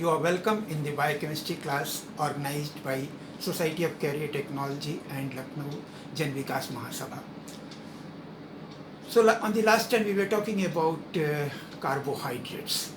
You are welcome in the biochemistry class organized by Society of Career Technology and Lucknow Jan Vikas Mahasabha. So on the last time we were talking about carbohydrates.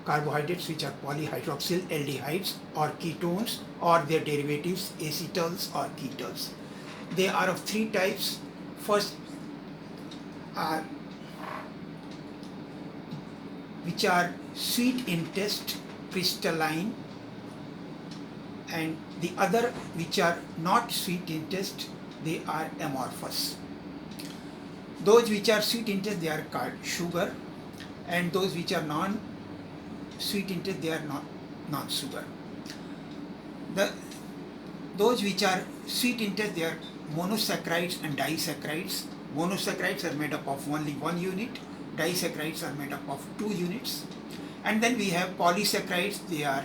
Carbohydrates which are polyhydroxyl aldehydes or ketones or their derivatives acetals or ketones. They are of three types. First are which are sweet in taste, crystalline, and the other which are not sweet in taste, they are amorphous. Those which are sweet in taste, they are called sugar, and those which are non-sweet in taste, they are not non-sugar. Those which are sweet in taste, they are monosaccharides and disaccharides. Monosaccharides are made up of only one unit, disaccharides are made up of two units. And then we have polysaccharides, they are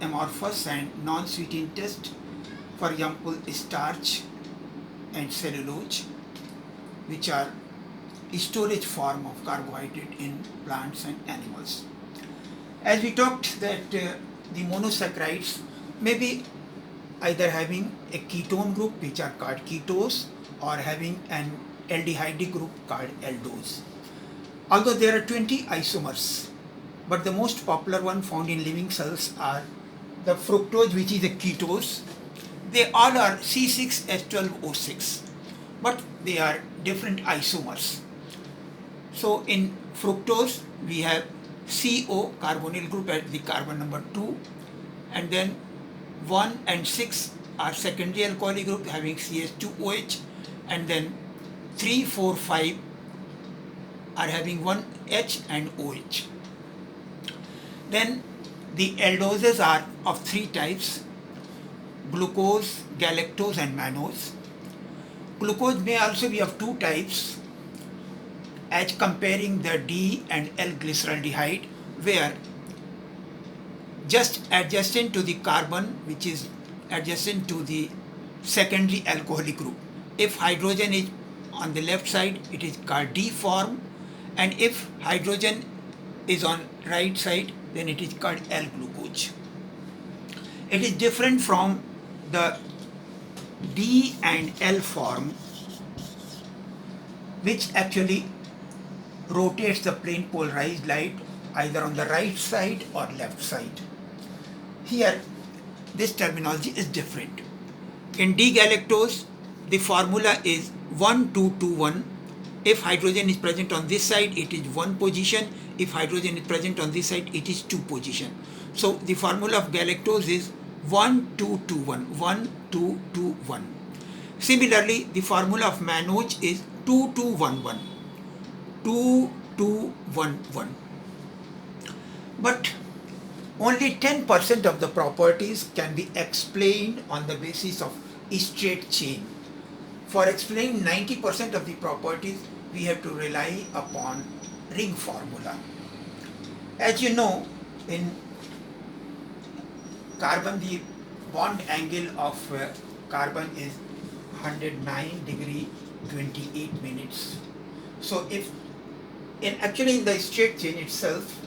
amorphous and non-sweet in taste. For example, starch and cellulose, which are storage form of carbohydrate in plants and animals. As we talked that the monosaccharides may be either having a ketone group which are called ketose or having an aldehyde group called aldose. Although there are 20 isomers, but the most popular one found in living cells are the fructose, which is a ketose. They all are C6H12O6, but they are different isomers. So in fructose we have CO carbonyl group at the carbon number 2, and then 1 and 6 are secondary alcoholic group having CH2OH, and then 3, 4, 5 are having one H and OH. Then the aldoses are of three types: glucose, galactose and mannose. Glucose may also be of two types, as comparing the D and L glyceraldehyde, where just adjacent to the carbon, which is adjacent to the secondary alcoholic group, if hydrogen is on the left side, it is called D form, and if hydrogen is on right side, then it is called L-glucose. It is different from the D and L form, which actually rotates the plane polarized light either on the right side or left side. Here, this terminology is different. In D-galactose, the formula is 1,2,2,1. If hydrogen is present on this side, it is one position. If hydrogen is present on this side, it is two position. So the formula of galactose is 1,2,2,1. 1,2,2,1. Similarly, the formula of mannose is 2,2,1,1. 2,2,1,1. But only 10% of the properties can be explained on the basis of straight chain. For explaining 90% of the properties, we have to rely upon ring formula. As you know, in carbon, the bond angle of carbon is 109 degree 28 minutes. So if actually in the straight chain itself,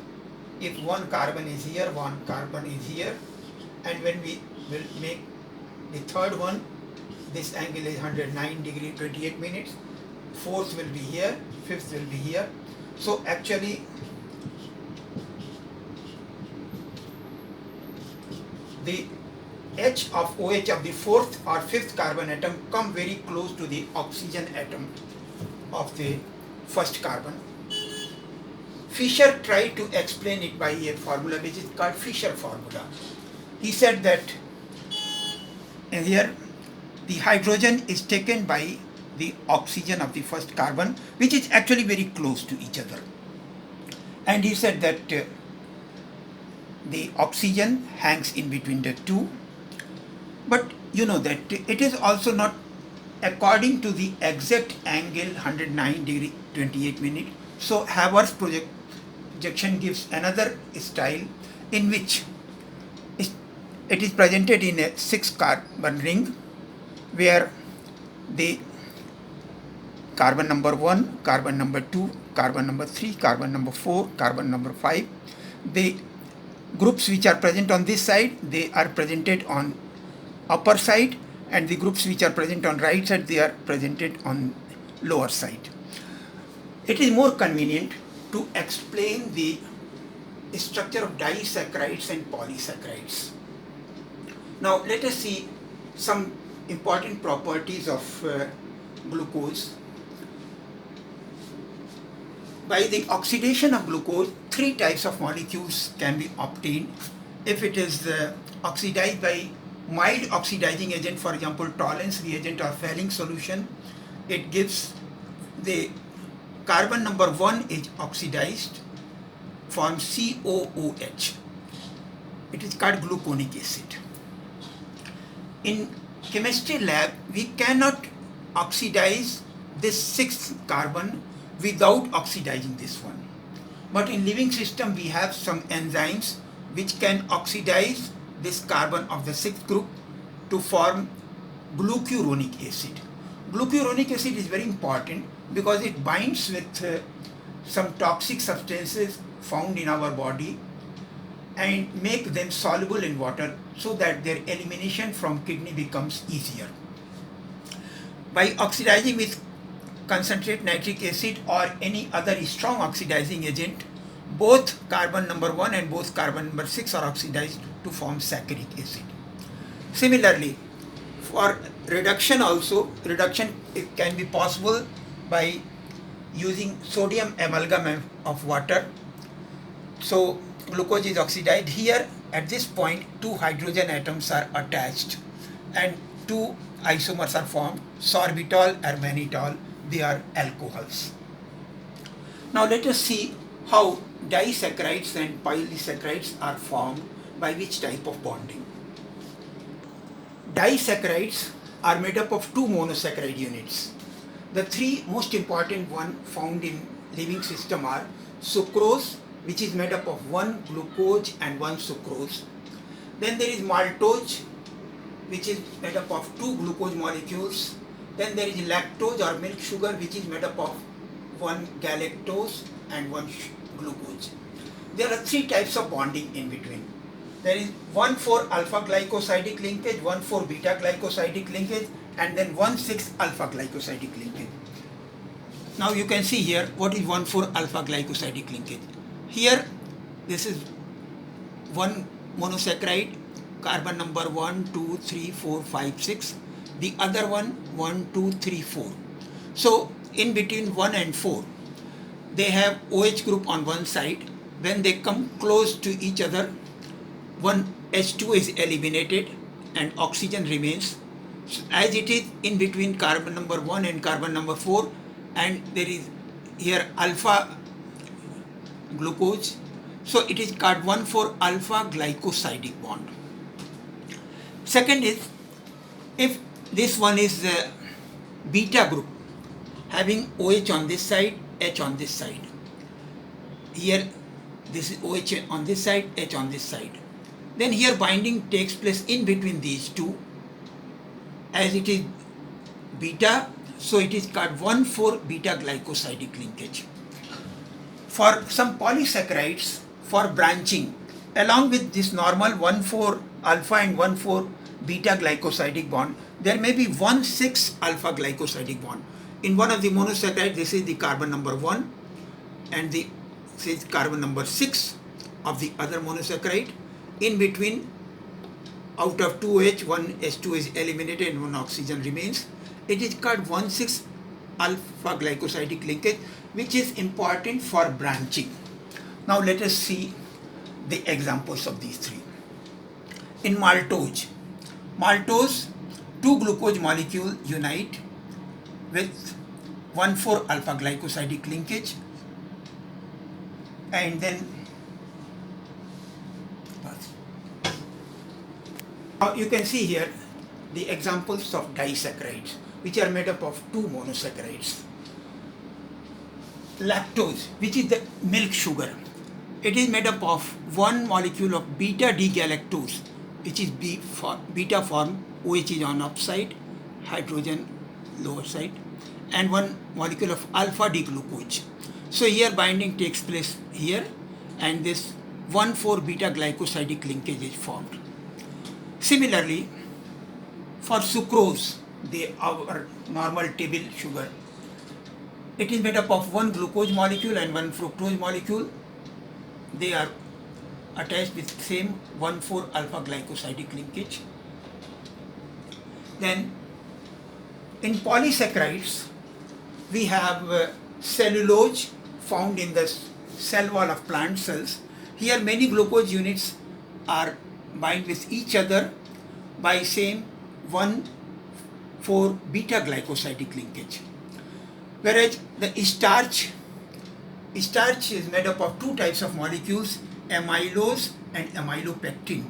if one carbon is here, one carbon is here, and when we will make the third one, this angle is 109 degree 28 minutes, fourth will be here, fifth will be here. So actually the H of OH of the fourth or fifth carbon atom come very close to the oxygen atom of the first carbon. Fischer tried to explain it by a formula which is called Fischer formula. He said that here the hydrogen is taken by the oxygen of the first carbon, which is actually very close to each other. And he said that the oxygen hangs in between the two. But you know that it is also not according to the exact angle 109 degree 28 minutes. So Haber's projection gives another style in which it is presented in a 6 carbon ring, where the carbon number 1, carbon number 2, carbon number 3, carbon number 4, carbon number 5, they groups which are present on this side, they are presented on upper side, and the groups which are present on right side, they are presented on lower side. It is more convenient to explain the structure of disaccharides and polysaccharides. Now let us see some important properties of glucose. By the oxidation of glucose, three types of molecules can be obtained. If it is oxidized by mild oxidizing agent, for example Tollens reagent or Fehling solution, it gives the carbon number 1 is oxidized, forms COOH. It is called gluconic acid. In chemistry lab, we cannot oxidize this sixth carbon without oxidizing this one. But in living system, we have some enzymes which can oxidize this carbon of the sixth group to form glucuronic acid. Glucuronic acid is very important because it binds with some toxic substances found in our body and make them soluble in water so that their elimination from kidney becomes easier. By oxidizing with concentrate nitric acid or any other strong oxidizing agent, both carbon number 1 and both carbon number 6 are oxidized to form saccharic acid. Similarly, for reduction also, reduction it can be possible by using sodium amalgam of water. So glucose is oxidized. Here at this point 2 hydrogen atoms are attached and 2 isomers are formed, sorbitol or mannitol. They are alcohols. Now let us see how disaccharides and polysaccharides are formed by which type of bonding. Disaccharides are made up of 2 monosaccharide units. The 3 most important ones found in living system are sucrose, which is made up of 1 glucose and 1 sucrose. Then there is maltose, which is made up of 2 glucose molecules. Then there is lactose or milk sugar, which is made up of 1 galactose and 1 glucose. There are 3 types of bonding in between. There is 1,4-alpha glycosidic linkage, 1,4-beta glycosidic linkage, and then 1,6-alpha glycosidic linkage. Now you can see here what is 1,4-alpha glycosidic linkage. Here this is one monosaccharide, carbon number 1, 2, 3, 4, 5, 6. The other one 1, 2, 3, 4. So in between 1 and 4, they have OH group on one side. When they come close to each other, one H2 is eliminated and oxygen remains. So as it is in between carbon number 1 and carbon number 4, and there is here alpha glucose, so it is called 1,4-alpha glycosidic bond. Second is, if this one is the beta group having OH on this side, H on this side. Here this is OH on this side, H on this side. Then here binding takes place in between these two. As it is beta, so it is called 1,4-beta glycosidic linkage. For some polysaccharides, for branching, along with this normal 1,4-alpha and 1,4-beta glycosidic bond, there may be 1,6-alpha glycosidic bond. In one of the monosaccharides, this is the carbon number 1 and this is carbon number 6 of the other monosaccharide. In between, out of 2H, one H2 is eliminated and one oxygen remains. It is called 1,6-alpha glycosidic linkage, which is important for branching. Now let us see the examples of these 3. In maltose, 2 glucose molecules unite with 1,4-alpha glycosidic linkage, and then now you can see here the examples of disaccharides, which are made up of 2 monosaccharides. Lactose, which is the milk sugar, it is made up of 1 molecule of beta D-galactose, which is beta form, OH is on upside, hydrogen lower side, and 1 molecule of alpha D-glucose. So here binding takes place here, and this 1,4-beta glycosidic linkage is formed. Similarly, for sucrose, our normal table sugar, it is made up of one glucose molecule and one fructose molecule. They are attached with same 1,4-alpha glycosidic linkage. Then in polysaccharides, we have cellulose found in the cell wall of plant cells. Here many glucose units are bind with each other by same 1,4-beta glycosidic linkage. Whereas the starch is made up of two types of molecules, amylose and amylopectin.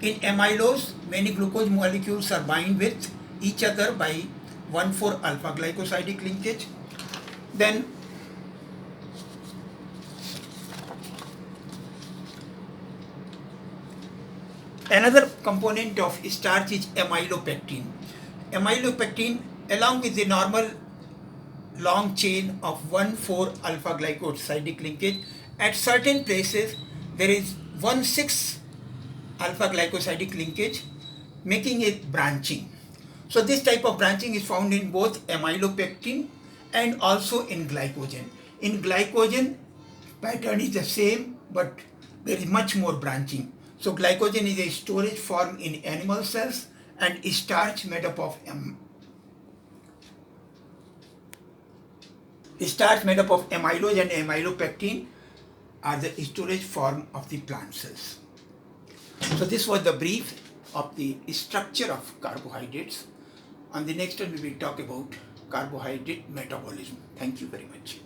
In amylose, many glucose molecules are bind with each other by 1,4-alpha glycosidic linkage. Then another component of starch is amylopectin. Amylopectin, along with the normal long chain of 1,4-alpha glycosidic linkage, at certain places there is 1,6-alpha glycosidic linkage, making it branching. So this type of branching is found in both amylopectin and also in glycogen. In glycogen, pattern is the same, but there is much more branching. So glycogen is a storage form in animal cells, and starch made up of amylose and amylopectin are the storage form of the plant cells. So this was the brief of the structure of carbohydrates. On the next one we will talk about carbohydrate metabolism. Thank you very much.